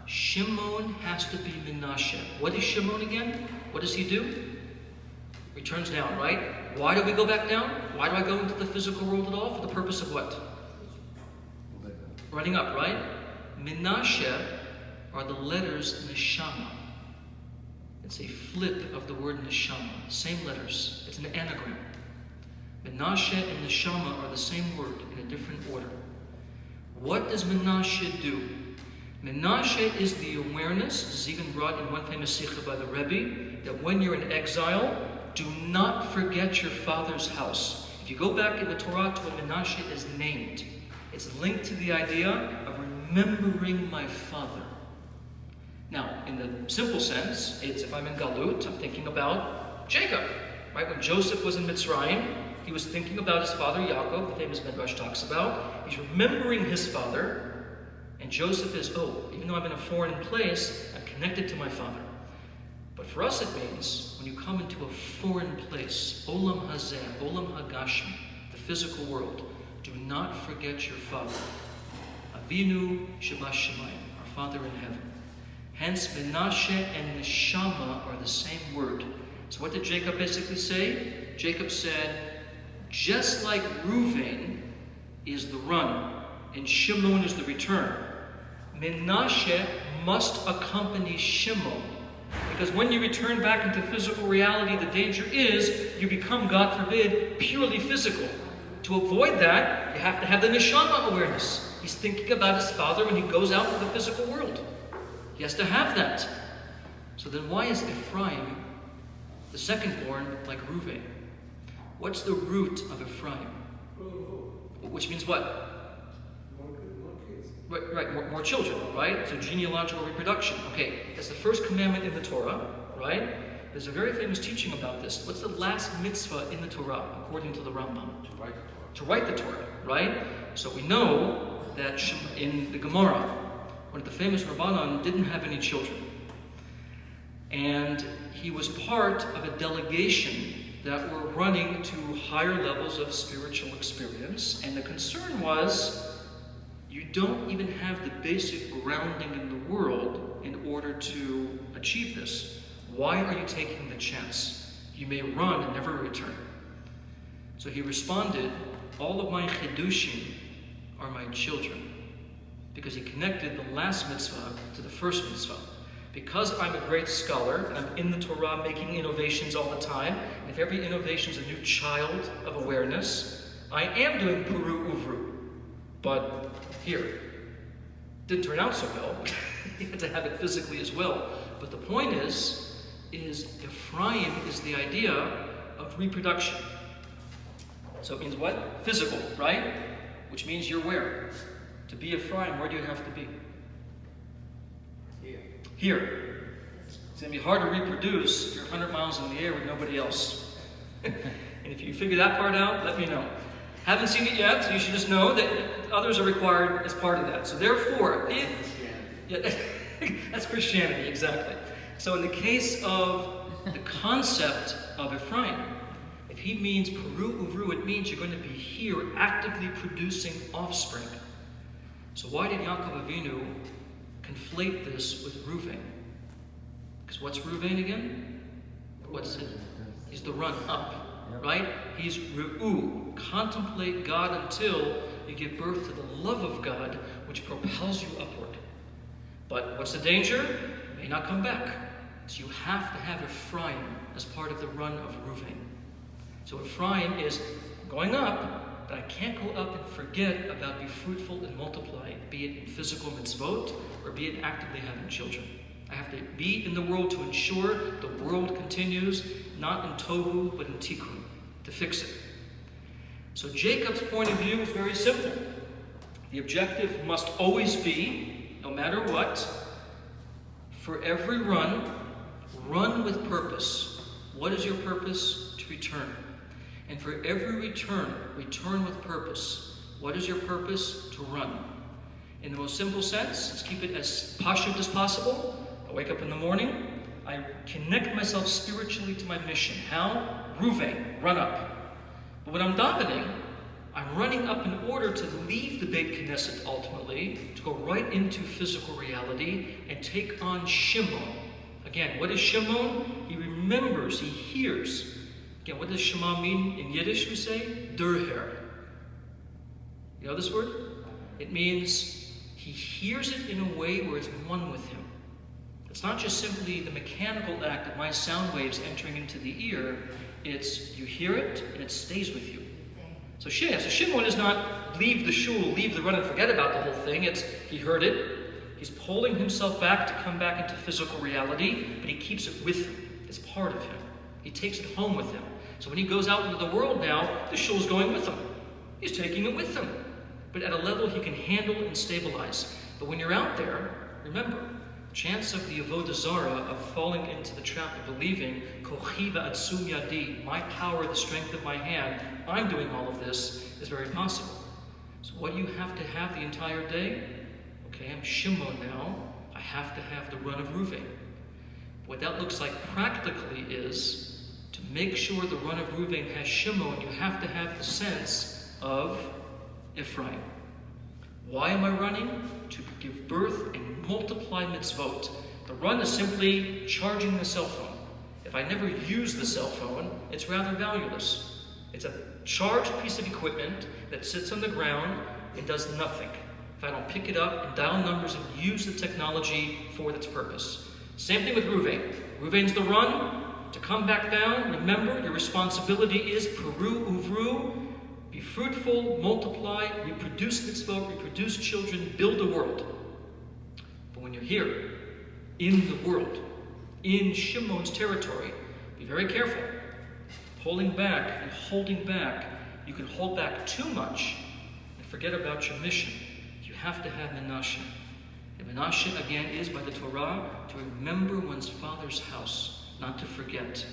Shimon has to be Menashe. What is Shimon again? What does he do? Returns down, right? Why do we go back down? Why do I go into the physical world at all? For the purpose of what? Running up, right? Menashe are the letters neshama. It's a flip of the word neshama. Same letters. It's an anagram. Menashe and neshama are the same word in a different order. What does Menashe do? Menashe is the awareness, this is even brought in one famous sikha by the Rebbe, that when you're in exile, do not forget your father's house. If you go back in the Torah to what Menashe is named, it's linked to the idea of remembering my father. Now, in the simple sense, it's if I'm in Galut, I'm thinking about Jacob. Right? When Joseph was in Mitzrayim, he was thinking about his father Yaakov, the famous Midrash talks about. He's remembering his father. And Joseph is, even though I'm in a foreign place, I'm connected to my father. But for us it means, when you come into a foreign place, Olam Hazeh, Olam Hagashmi, the physical world, do not forget your father. Avinu Shebash Shemayim, our Father in heaven. Hence, Menashe and Neshama are the same word. So what did Jacob basically say? Jacob said, just like Ruvain is the run, and Shimon is the return, Menashe must accompany Shimon. Because when you return back into physical reality, the danger is you become, God forbid, purely physical. To avoid that, you have to have the neshama awareness. He's thinking about his father when he goes out into the physical world. He has to have that. So then why is Ephraim, the secondborn, like Ruvain? What's the root of Ephraim? Which means what? Right, more children, right? So genealogical reproduction. Okay, that's the first commandment in the Torah, right? There's a very famous teaching about this. What's the last mitzvah in the Torah, according to the Rambam? To write the Torah. To write the Torah, right? So we know that in the Gemara, one of the famous Rabbanan didn't have any children. And he was part of a delegation that were running to higher levels of spiritual experience. And the concern was, you don't even have the basic grounding in the world in order to achieve this. Why are you taking the chance? You may run and never return. So he responded, all of my chidushim are my children. Because he connected the last mitzvah to the first mitzvah. Because I'm a great scholar, and I'm in the Torah making innovations all the time, and if every innovation is a new child of awareness, I am doing Puru Uvru. But here, didn't turn out so well. You had to have it physically as well. But the point is Ephraim is the idea of reproduction. So it means what? Physical, right? Which means you're where? To be Ephraim, where do you have to be? Here. It's going to be hard to reproduce if you're 100 miles in the air with nobody else. And if you figure that part out, let me know. Haven't seen it yet, so you should just know that others are required as part of that. So therefore, that's Christianity, exactly. So in the case of the concept of Ephraim, if he means Peru Uvru, it means you're going to be here actively producing offspring. So why did Yaakov Avinu conflate this with Reuven? Because what's Reuven again? What's it? He's the run up, right? He's Ru'u. Contemplate God until you give birth to the love of God, which propels you upward. But what's the danger? It may not come back. So you have to have Ephraim as part of the run of Reuven. So Ephraim is going up, but I can't go up and forget about be fruitful and multiply, be it in physical mitzvot or be it actively having children. I have to be in the world to ensure the world continues, not in tohu, but in tikkun, to fix it. So Jacob's point of view is very simple. The objective must always be, no matter what, for every run with purpose. What is your purpose? To return. And for every return with purpose. What is your purpose? To run. In the most simple sense, let's keep it as pashut as possible. I wake up in the morning, I connect myself spiritually to my mission. How? Reuven, run up. But when I'm davening, I'm running up in order to leave the Beit Knesset ultimately, to go right into physical reality and take on Shimon. Again, what is Shimon? He remembers, he hears. Again, what does Shema mean in Yiddish? We say, Durher. You know this word? It means he hears it in a way where it's one with him. It's not just simply the mechanical act of my sound waves entering into the ear. It's you hear it and it stays with you. So Shimon is not leave the shul, leave the run and forget about the whole thing. It's he heard it. He's pulling himself back to come back into physical reality, but he keeps it with him. It's part of him. He takes it home with him. So when he goes out into the world now, the shul's going with him. He's taking it with him. But at a level he can handle and stabilize. But when you're out there, remember, chance of the avodah zarah, of falling into the trap of believing, kochi va'atzum yadi, my power, the strength of my hand, I'm doing all of this, is very possible. So what do you have to have the entire day? Okay, I'm Shimon now. I have to have the run of Reuven. What that looks like practically is to make sure the run of Reuven has Shimon, you have to have the sense of Ephraim. Why am I running? To give birth and multiply mitzvot. The run is simply charging the cell phone. If I never use the cell phone, it's rather valueless. It's a charged piece of equipment that sits on the ground and does nothing if I don't pick it up and dial numbers and use the technology for its purpose. Same thing with Reuven. Reuven's the run. To come back down, remember your responsibility is Peru Uvru. Be fruitful, multiply, reproduce mitzvot, reproduce children, build a world. But when you're here, in the world, in Shimon's territory, be very careful. Pulling back and holding back, you can hold back too much and forget about your mission. You have to have Menashe. And Menashe, again, is by the Torah to remember one's father's house, not to forget.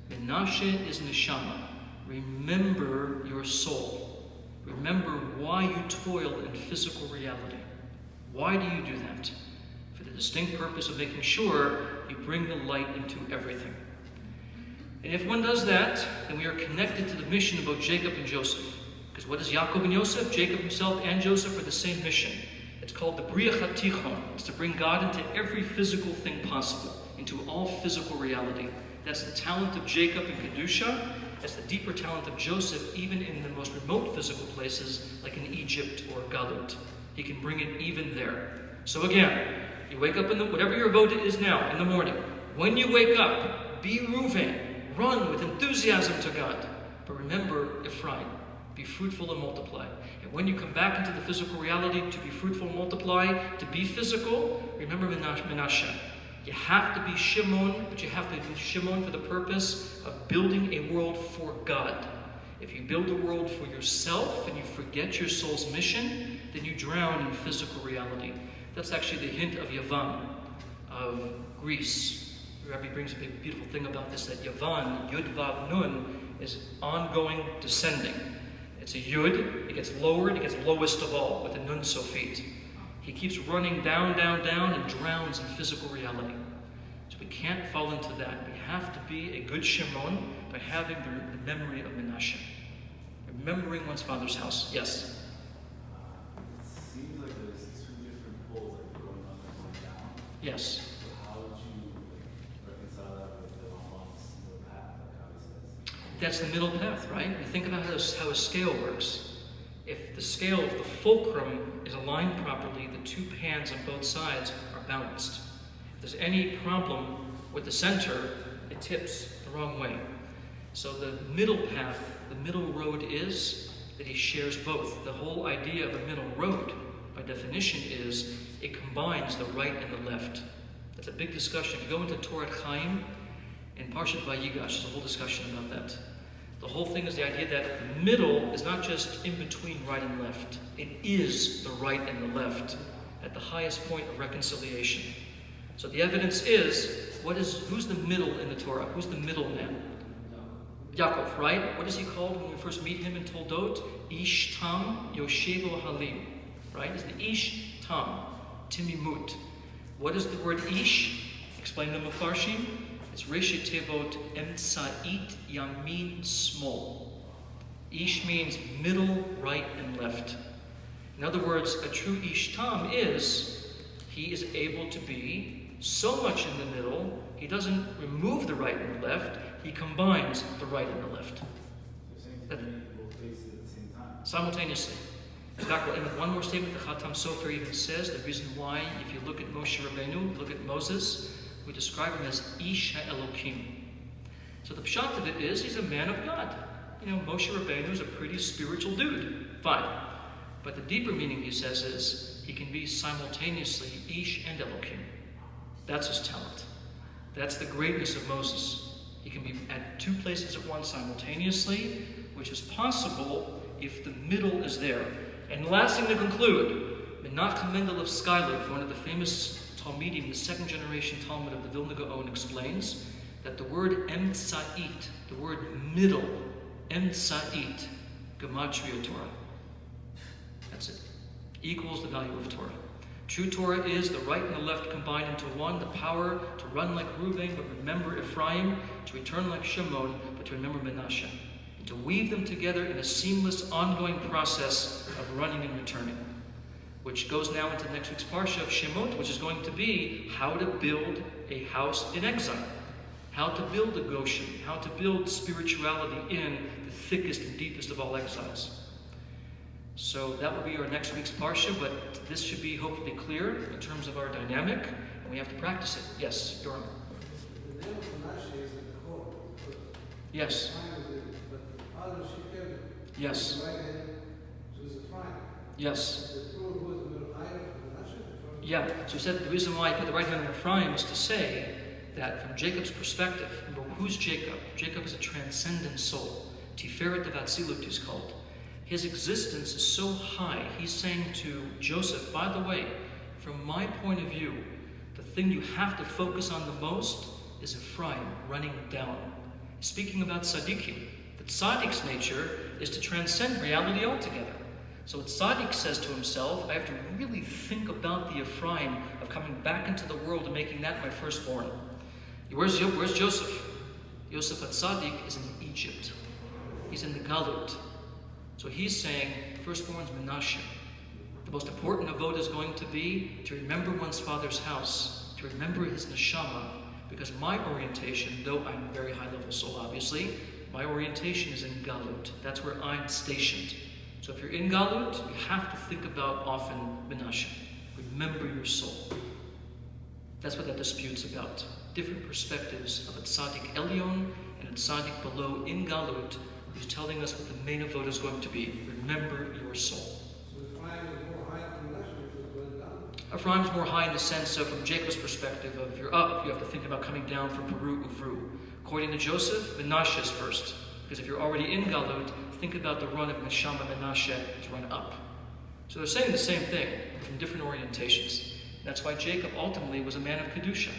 Menashe is neshama. Remember your soul. Remember why you toil in physical reality. Why do you do that? For the distinct purpose of making sure you bring the light into everything. And if one does that, then we are connected to the mission of both Jacob and Joseph. Because what is Yaakov and Yosef? Jacob himself and Joseph are the same mission. It's called the Bria Chatichon. It's to bring God into every physical thing possible, into all physical reality. That's the talent of Jacob in Kedusha. That's the deeper talent of Joseph, even in the most remote physical places, like in Egypt or Galut. He can bring it even there. So again, you wake up whatever your vote is now, in the morning. When you wake up, be Reuven. Run with enthusiasm to God. But remember Ephraim. Be fruitful and multiply. And when you come back into the physical reality to be fruitful and multiply, to be physical, remember Menashe. You have to be Shimon, but you have to be Shimon for the purpose of building a world for God. If you build a world for yourself and you forget your soul's mission, then you drown in physical reality. That's actually the hint of Yavan, of Greece. The Rabbi brings a big, beautiful thing about this, that Yavan, Yud Vav Nun, is ongoing descending. It's a Yud, it gets lowered, it gets lowest of all, with a Nun Sofit. He keeps running down, down, down, and drowns in physical reality. So we can't fall into that. We have to be a good Shimon by having the memory of Menashe. Remembering one's father's house. Yes? It seems like there's two different poles, like going up and going down. Yes. So how would you reconcile that with the Rambam's middle path, like how he says? That's the middle path, right? You think about how a scale works. If the scale of the fulcrum is aligned properly, the two pans on both sides are balanced. If there's any problem with the center, it tips the wrong way. So the middle path, the middle road is that he shares both. The whole idea of a middle road, by definition, is it combines the right and the left. That's a big discussion. If you go into Torah Chaim, in Parshas Vayechi, there's a whole discussion about that. The whole thing is the idea that the middle is not just in between right and left. It is the right and the left at the highest point of reconciliation. So the evidence is, who's the middle in the Torah? Who's the middleman? Yaakov, right? What is he called when we first meet him in Toldot? Ish Tam Yoshevo Halim. Right? It's the Ish Tam, Timimut. What is the word Ish? Explain the Mefarshim. It's Reshi Tevot Emtsa'it Yamin Small. Ish means middle, right, and left. In other words, a true Ish Tam he is able to be so much in the middle, he doesn't remove the right and the left, he combines the right and the left. You're saying to be both places at the same time. Simultaneously. In fact, one more statement, the Khatam Sofer even says, the reason why, if you look at Moshe Rabbeinu, look at Moses, we describe him as Ish HaElokim. So the pshat of it is, he's a man of God. You know, Moshe Rabbeinu is a pretty spiritual dude. Fine. But the deeper meaning, he says, is he can be simultaneously Ish and Elokim. That's his talent. That's the greatness of Moses. He can be at two places at once simultaneously, which is possible if the middle is there. And the last thing to conclude, Menachem Mendel of Skylov, one of the famous Talmidim, the second generation Talmud of the Vilna Gaon, explains that the word Emtsa'it, the word middle, Emtsa'it, Gematria Torah. That's it. Equals the value of Torah. True Torah is the right and the left combined into one, the power to run like Reuven, but remember Ephraim, to return like Shimon, but to remember Menashe. And to weave them together in a seamless, ongoing process of running and returning. Which goes now into next week's Parsha of Shemot, which is going to be how to build a house in exile. How to build a Goshen. How to build spirituality in the thickest and deepest of all exiles. So that will be our next week's Parsha, but this should be hopefully clear in terms of our dynamic, and we have to practice it. Yes, Yoram. The name of Menashe is at the core. Yes. But the father Shechem, Yes. right hand to his Ephraim. Yes. The proof was the middle iron of Menashe. Yeah, so he said the reason why he put the right hand on Ephraim is to say that from Jacob's perspective, remember, who's Jacob? Jacob is a transcendent soul. Tiferet of Atzilut is called. his existence is so high. He's saying to Joseph, by the way, from my point of view, the thing you have to focus on the most is Ephraim running down. Speaking about tzaddikim, the tzaddik's nature is to transcend reality altogether. So a tzaddik says to himself, I have to really think about the Ephraim of coming back into the world and making that my firstborn. Where's Joseph? Yosef HaTzadik is in Egypt. He's in the Galut. So he's saying, firstborn's Menashe. The most important avoda is going to be to remember one's father's house, to remember his neshama, because my orientation, though I'm a very high-level soul, obviously, my orientation is in Galut. That's where I'm stationed. So if you're in Galut, you have to think about often Menashe. Remember your soul. That's what that dispute's about. Different perspectives of a tzaddik elyon and a tzaddik below in Galut, who's telling us what the main avoda is going to be. Remember your soul. So Ephraim is more high than Menashe because it went down. Ephraim's more high in the sense of, from Jacob's perspective, of if you're up, you have to think about coming down from Peru Uvru. According to Joseph, Menashe is first. Because if you're already in Galut, think about the run of Neshama Menashe to run up. So they're saying the same thing, from different orientations. That's why Jacob ultimately was a man of Kedusha.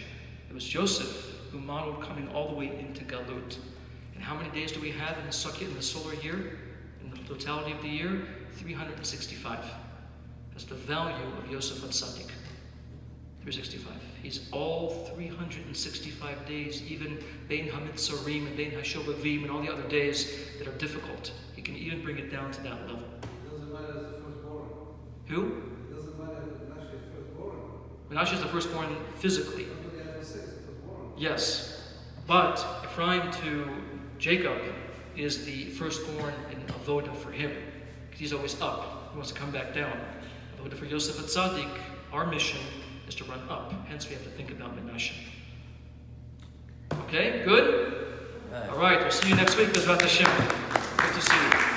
It was Joseph who modeled coming all the way into Galut. And how many days do we have in the solar year? In the totality of the year? 365. That's the value of Yosef HaTzadik. 365. He's all 365 days, even Bein HaMitzorim and Bein HaShovavim and all the other days that are difficult. He can even bring it down to that level. It doesn't matter as the firstborn. Who? It doesn't matter if Menashe is firstborn. Menashe is the firstborn physically. But the other six is firstborn. Yes. But Ephraim to Jacob is the firstborn in avoda for him. Because he's always up. He wants to come back down. Avoda for Yosef HaTzadik, our mission is to run up. Hence we have to think about Menashe. Okay, good? All right, we'll see you next week. Bezrat Hashem. Good to see you.